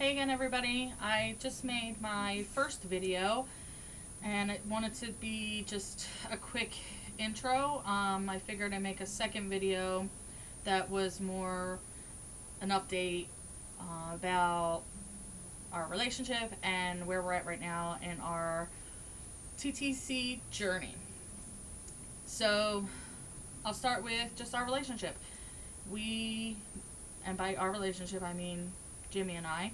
Hey again everybody, I just made my first video and I wanted to be just a quick intro. I figured I'd make a second video that was more an update about our relationship and where we're at right now in our TTC journey. So I'll start with just our relationship. And by our relationship I mean Jimmy and I,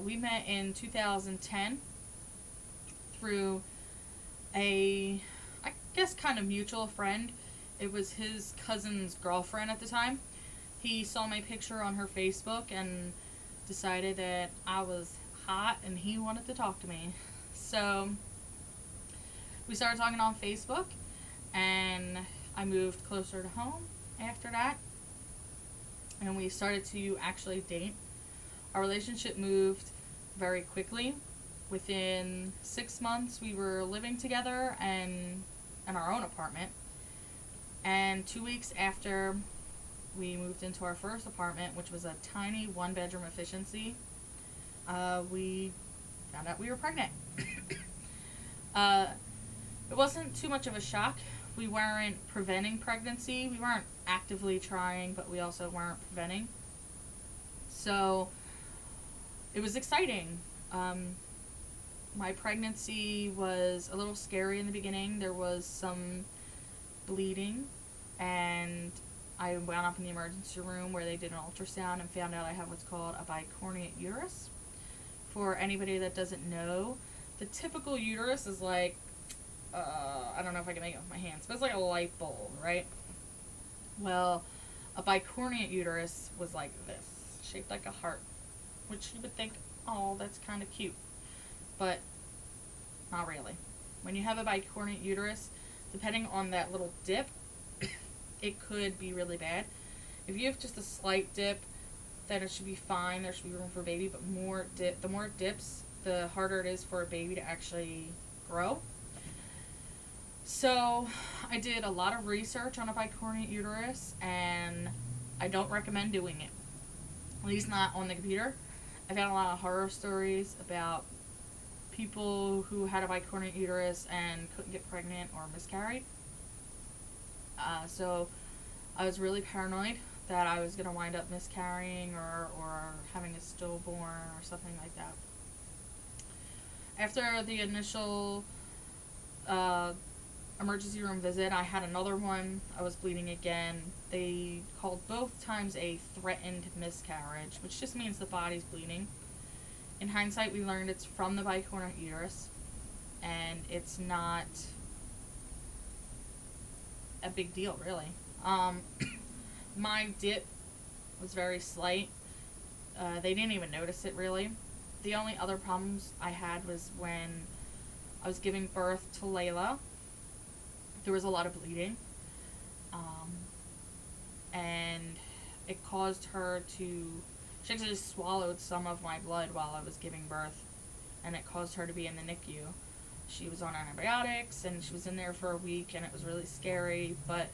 we met in 2010 through I guess, kind of mutual friend. It was his cousin's girlfriend at the time. He saw my picture on her Facebook and decided that I was hot and he wanted to talk to me. So we started talking on Facebook and I moved closer to home after that. And we started to actually date. Our relationship moved very quickly. Within 6 months, we were living together and in our own apartment. And 2 weeks after we moved into our first apartment, which was a tiny one-bedroom efficiency, we found out we were pregnant. It wasn't too much of a shock. We weren't preventing pregnancy. We weren't actively trying, but we also weren't preventing. So it was exciting. My pregnancy was a little scary in the beginning. There was some bleeding, and I wound up in the emergency room where they did an ultrasound and found out I have what's called a bicornuate uterus. For anybody that doesn't know, the typical uterus is like, I don't know if I can make it with my hands, but it's like a light bulb, right? Well, a bicornuate uterus was like this, shaped like a heart, which you would think, oh, that's kind of cute, but not really. When you have a bicornuate uterus, depending on that little dip, it could be really bad. If you have just a slight dip, then it should be fine. There should be room for a baby, but the more it dips, the harder it is for a baby to actually grow. So I did a lot of research on a bicornuate uterus, and I don't recommend doing it. At least not on the computer. I found a lot of horror stories about people who had a bicornuate uterus and couldn't get pregnant or miscarried. So I was really paranoid that I was going to wind up miscarrying or having a stillborn or something like that. After the initial emergency room visit, I had another one. I was bleeding again. They called both times a threatened miscarriage, which just means the body's bleeding. In hindsight, we learned it's from the bicornuate uterus, and it's not a big deal, really. My dip was very slight. They didn't even notice it, really. The only other problems I had was when I was giving birth to Laila. There was a lot of bleeding, and it caused her to, she actually swallowed some of my blood while I was giving birth, and it caused her to be in the NICU. She was on antibiotics, and she was in there for a week, and it was really scary, but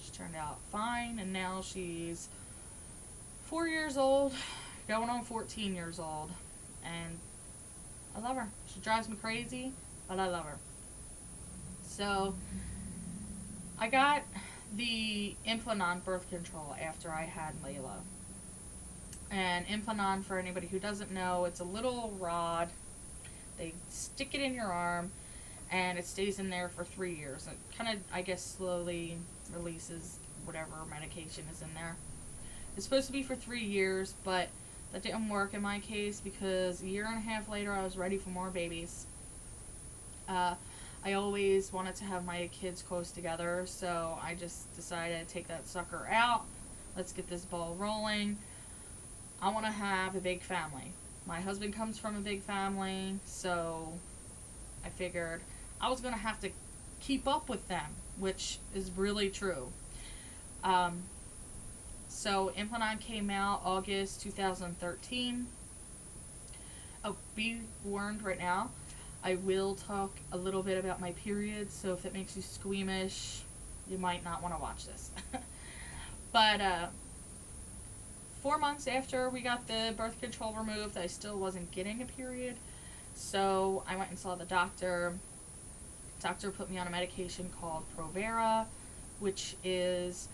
she turned out fine, and now she's 4 years old, going on 14 years old, and I love her. She drives me crazy, but I love her. So I got the Implanon birth control after I had Laila. And Implanon, for anybody who doesn't know, it's a little rod. They stick it in your arm, and it stays in there for 3 years. It kind of, I guess, slowly releases whatever medication is in there. It's supposed to be for 3 years, but that didn't work in my case because a year and a half later I was ready for more babies. I always wanted to have my kids close together, so I just decided to take that sucker out. Let's get this ball rolling. I want to have a big family. My husband comes from a big family, so I figured I was going to have to keep up with them, which is really true. So Implanon came out August 2013. Oh, be warned right now, I will talk a little bit about my period, so if it makes you squeamish, you might not want to watch this. But 4 months after we got the birth control removed, I still wasn't getting a period. So I went and saw the doctor. Doctor put me on a medication called Provera, which is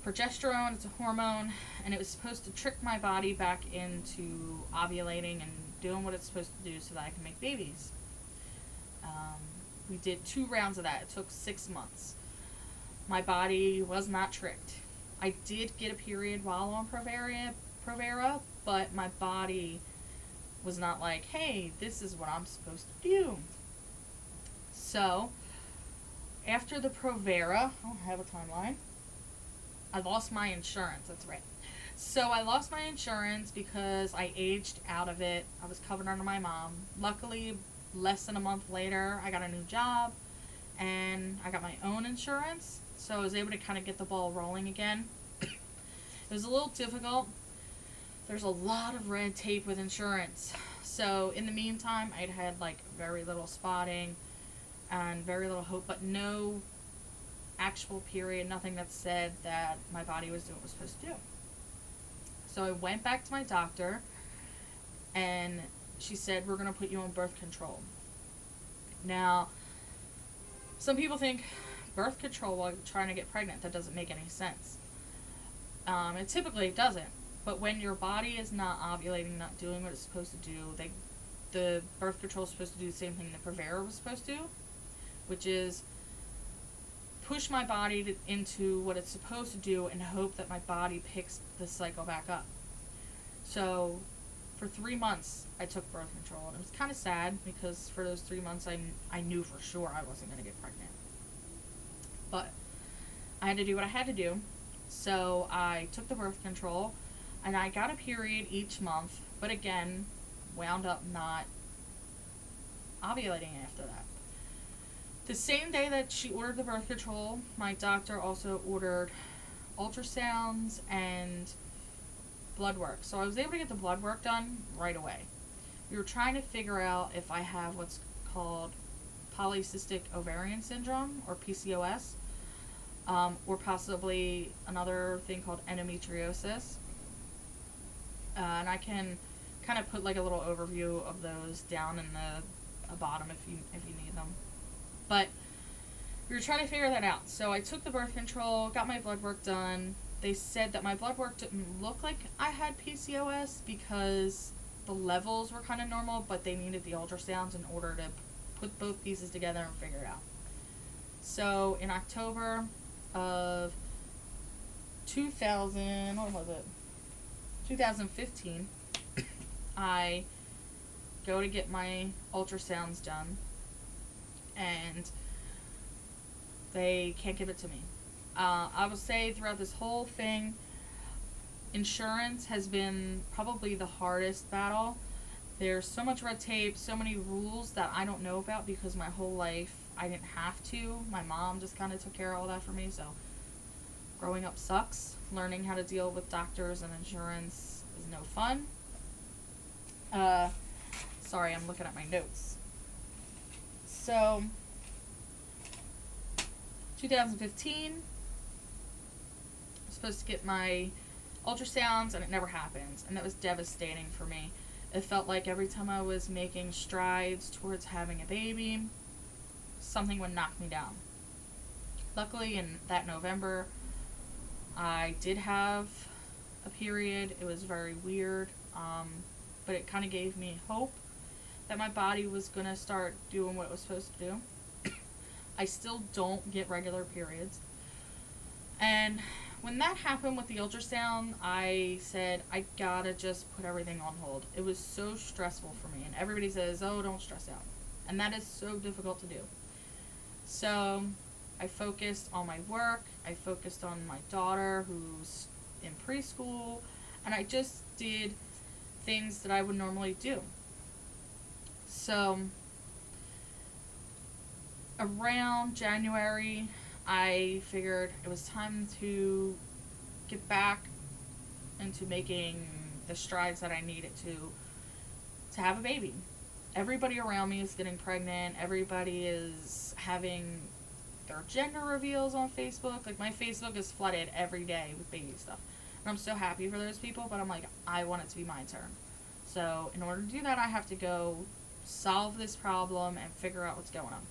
progesterone. It's a hormone, and it was supposed to trick my body back into ovulating and doing what it's supposed to do so that I can make babies. We did 2 rounds of that. It took 6 months. My body was not tricked. I did get a period while on Provera, but my body was not like, hey, this is what I'm supposed to do. So, after the Provera, I don't have a timeline. I lost my insurance, that's right. So I lost my insurance because I aged out of it. I was covered under my mom. Luckily, less than a month later, I got a new job and I got my own insurance. So I was able to kind of get the ball rolling again. It was a little difficult. There's a lot of red tape with insurance. So in the meantime, I'd had like very little spotting and very little hope, but no actual period, nothing that said that my body was doing what it was supposed to do. So I went back to my doctor and she said, we're going to put you on birth control. Now, some people think birth control while trying to get pregnant, that doesn't make any sense. It typically doesn't. But when your body is not ovulating, not doing what it's supposed to do, the birth control is supposed to do the same thing that Provera was supposed to, which is push my body into what it's supposed to do and hope that my body picks the cycle back up. So for 3 months, I took birth control, and it was kind of sad because for those 3 months, I knew for sure I wasn't going to get pregnant. But I had to do what I had to do. So I took the birth control, and I got a period each month, but again, wound up not ovulating after that. The same day that she ordered the birth control, my doctor also ordered ultrasounds and blood work. So I was able to get the blood work done right away. We were trying to figure out if I have what's called polycystic ovarian syndrome, or PCOS, or possibly another thing called endometriosis. And I can kind of put like a little overview of those down in the bottom if you need them. But we were trying to figure that out. So I took the birth control, got my blood work done. They said that my blood work didn't look like I had PCOS because the levels were kind of normal, but they needed the ultrasounds in order to put both pieces together and figure it out. So in October of 2015, I go to get my ultrasounds done, and they can't give it to me. I will say throughout this whole thing, insurance has been probably the hardest battle. There's so much red tape, so many rules that I don't know about because my whole life I didn't have to. My mom just kind of took care of all that for me, so growing up sucks. Learning how to deal with doctors and insurance is no fun. Sorry, I'm looking at my notes. So, 2015, I'm supposed to get my ultrasounds, and it never happens, and that was devastating for me. It felt like every time I was making strides towards having a baby, something would knock me down. Luckily, in that November, I did have a period. It was very weird, but it kind of gave me hope that my body was going to start doing what it was supposed to do. I still don't get regular periods. And when that happened with the ultrasound, I said, I gotta just put everything on hold. It was so stressful for me. And everybody says, oh, don't stress out. And that is so difficult to do. So I focused on my work. I focused on my daughter who's in preschool. And I just did things that I would normally do. So around January, I figured it was time to get back into making the strides that I needed to have a baby. Everybody around me is getting pregnant. Everybody is having their gender reveals on Facebook. Like, my Facebook is flooded every day with baby stuff. And I'm so happy for those people, but I'm like, I want it to be my turn. So in order to do that, I have to go solve this problem and figure out what's going on.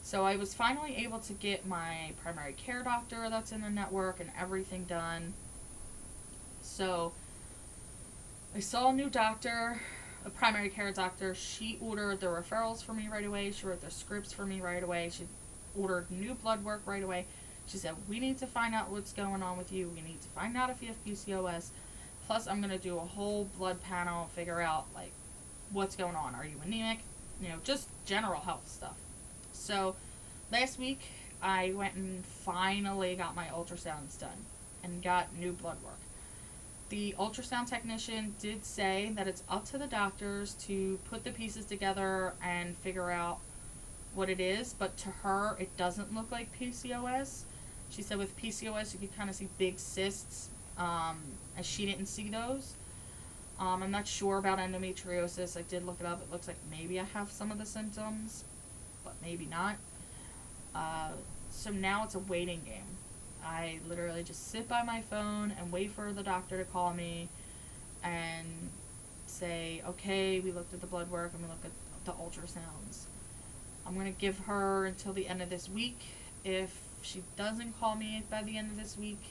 So I was finally able to get my primary care doctor that's in the network and everything done. So I saw a new doctor, a primary care doctor. She ordered the referrals for me right away. She wrote the scripts for me right away. She ordered new blood work right away. She said, we need to find out what's going on with you. We need to find out if you have PCOS. Plus, I'm going to do a whole blood panel, figure out, like, what's going on. Are you anemic? You know, just general health stuff. So, last week, I went and finally got my ultrasounds done and got new blood work. The ultrasound technician did say that it's up to the doctors to put the pieces together and figure out what it is, but to her, it doesn't look like PCOS. She said with PCOS, you can kind of see big cysts, and she didn't see those. I'm not sure about endometriosis. I did look it up. It looks like maybe I have some of the symptoms, but maybe not. So now it's a waiting game. I literally just sit by my phone and wait for the doctor to call me and say, okay, we looked at the blood work and we looked at the ultrasounds. I'm going to give her until the end of this week. If she doesn't call me by the end of this week,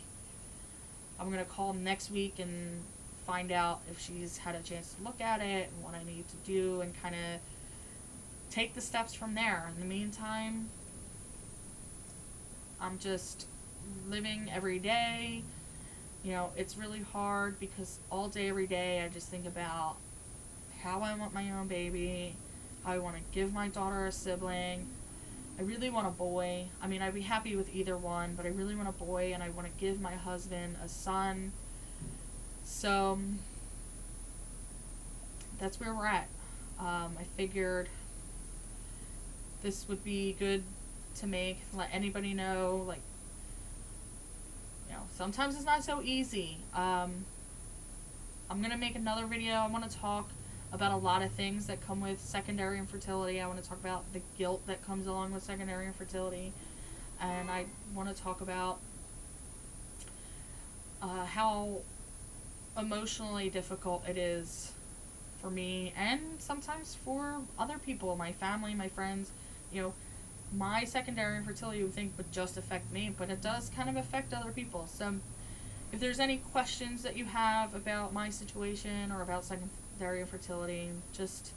I'm going to call next week and find out if she's had a chance to look at it and what I need to do and kind of take the steps from there. In the meantime, I'm just living every day. You know, it's really hard because all day, every day, I just think about how I want my own baby, how I want to give my daughter a sibling. I really want a boy. I mean, I'd be happy with either one, but I really want a boy, and I want to give my husband a son. So, that's where we're at. I figured this would be good to let anybody know, like, you know, sometimes it's not so easy. I'm going to make another video. I want to talk about a lot of things that come with secondary infertility. I want to talk about the guilt that comes along with secondary infertility. And I want to talk about how emotionally difficult it is for me and sometimes for other people, my family, my friends. You know, my secondary infertility, you would think, would just affect me, but it does kind of affect other people. So if there's any questions that you have about my situation or about secondary infertility, just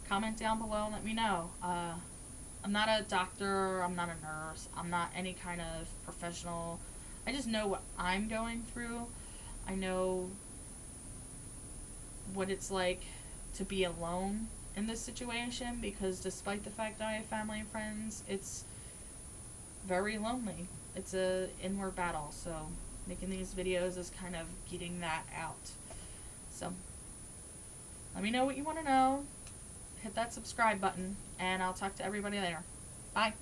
comment down below and let me know. I'm not a doctor, I'm not a nurse, I'm not any kind of professional. I just know what I'm going through. I know what it's like to be alone in this situation, because despite the fact that I have family and friends, it's very lonely. It's a inward battle, so making these videos is kind of getting that out. So let me know what you want to know. Hit that subscribe button, and I'll talk to everybody later. Bye.